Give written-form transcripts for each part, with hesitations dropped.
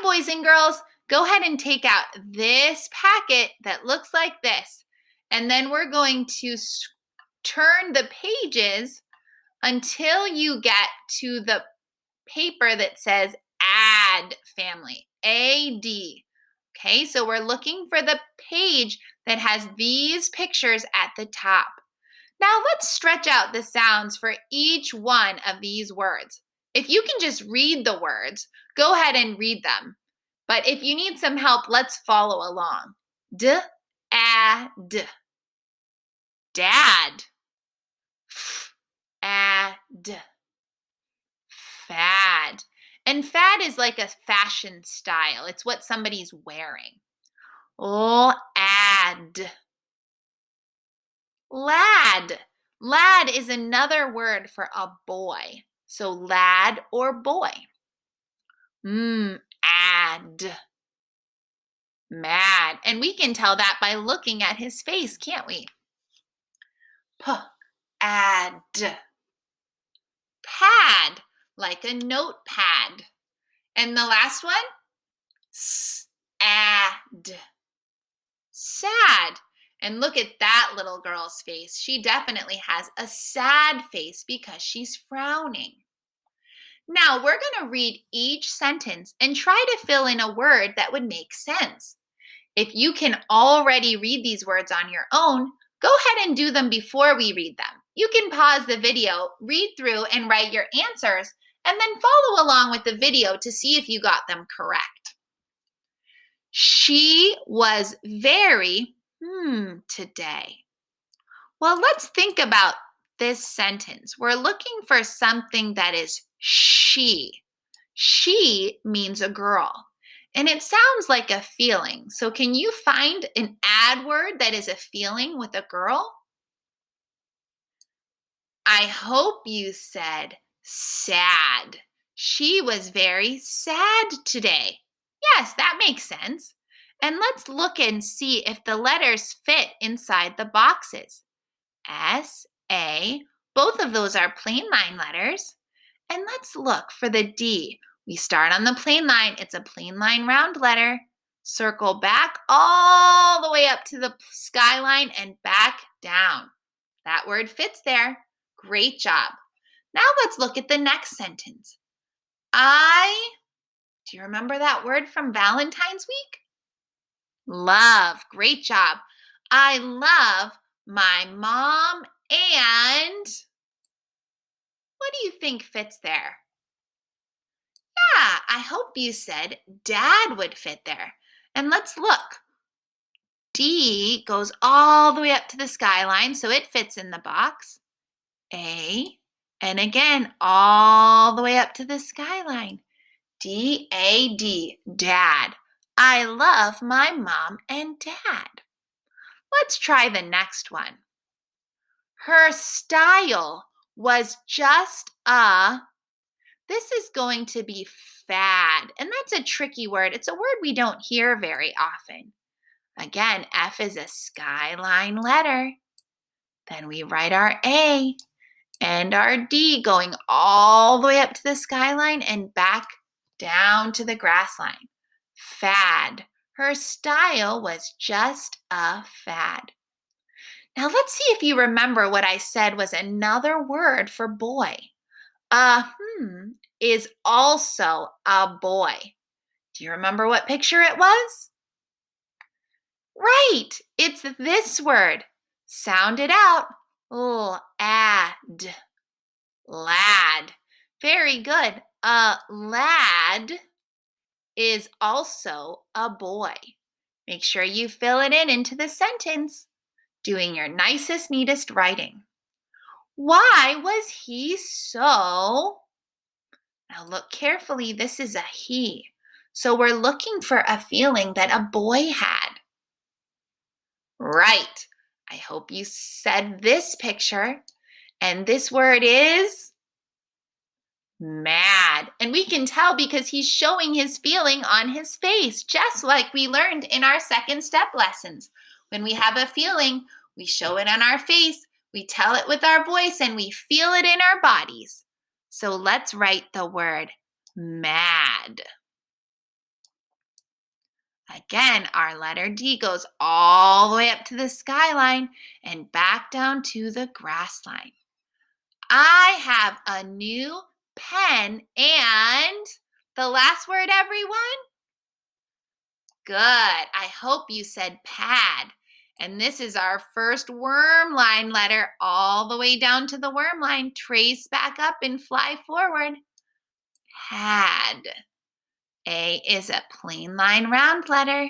boys and girls, go ahead and take out this packet that looks like this. And then we're going to turn the pages until you get to the paper that says add family, A-D. Okay, so we're looking for the page that has these pictures at the top. Now let's stretch out the sounds for each one of these words. If you can just read the words, go ahead and read them. But if you need some help, let's follow along. D-a-d. Dad. F-a-d. Fad. And fad is like a fashion style. It's what somebody's wearing. L-ad. Lad. Lad is another word for a boy. So lad or boy. Add. Mad. And we can tell that by looking at his face, can't we? Add. Pad, like a notepad. And the last one? Add. Sad. And look at that little girl's face. She definitely has a sad face because she's frowning. Now we're going to read each sentence and try to fill in a word that would make sense. If you can already read these words on your own, go ahead and do them before we read them. You can pause the video, read through, and write your answers, and then follow along with the video to see if you got them correct. She was very today. Well, let's think about this sentence. We're looking for something that is she. She means a girl. And it sounds like a feeling. So can you find an add word that is a feeling with a girl? I hope you said sad. She was very sad today. Yes, that makes sense. And let's look and see if the letters fit inside the boxes. S, A, both of those are plain line letters. And let's look for the D. We start on the plain line. It's a plain line round letter. Circle back all the way up to the skyline and back down. That word fits there. Great job. Now let's look at the next sentence. Do you remember that word from Valentine's week? Love. Great job. I love my mom and what do you think fits there? Yeah, I hope you said dad would fit there. And let's look. D goes all the way up to the skyline, so it fits in the box. A, and again, all the way up to the skyline. D-A-D, dad. I love my mom and dad. Let's try the next one. Her style was just this is going to be fad, and that's a tricky word. It's a word we don't hear very often. Again, F is a skyline letter. Then we write our A and our D going all the way up to the skyline and back down to the grass line. Fad. Her style was just a fad. Now let's see if you remember what I said was another word for boy. Is also a boy. Do you remember what picture it was? Right, it's this word. Sound it out. Lad. Lad. Very good. A lad is also a boy. Make sure you fill it in into the sentence, doing your nicest, neatest writing. Why was he so? Now look carefully, this is a he. So we're looking for a feeling that a boy had. Right. I hope you said this picture. And this word is mad. And we can tell because he's showing his feeling on his face, just like we learned in our second step lessons. When we have a feeling, we show it on our face, we tell it with our voice, and we feel it in our bodies. So let's write the word mad. Again, our letter D goes all the way up to the skyline and back down to the grass line. I have a new pen and the last word, everyone? Good. I hope you said pad. And this is our first worm line letter all the way down to the worm line. Trace back up and fly forward. Pad. A is a plain line round letter.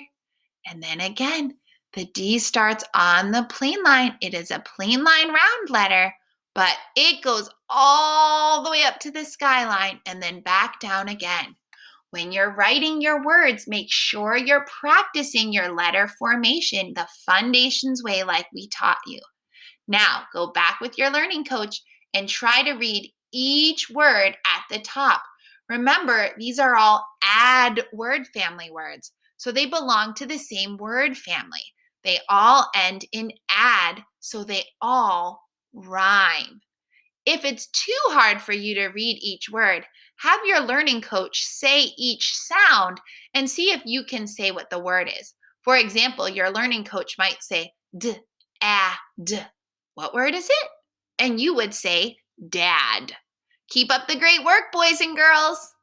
And then again, the D starts on the plain line. It is a plain line round letter, but it goes all the way up to the skyline and then back down again. When you're writing your words, make sure you're practicing your letter formation the Fundations way like we taught you. Now, go back with your learning coach and try to read each word at the top. Remember, these are all add word family words, so they belong to the same word family. They all end in add, so they all rhyme. If it's too hard for you to read each word, have your learning coach say each sound and see if you can say what the word is. For example, your learning coach might say d, a, d. What word is it? And you would say dad. Keep up the great work, boys and girls.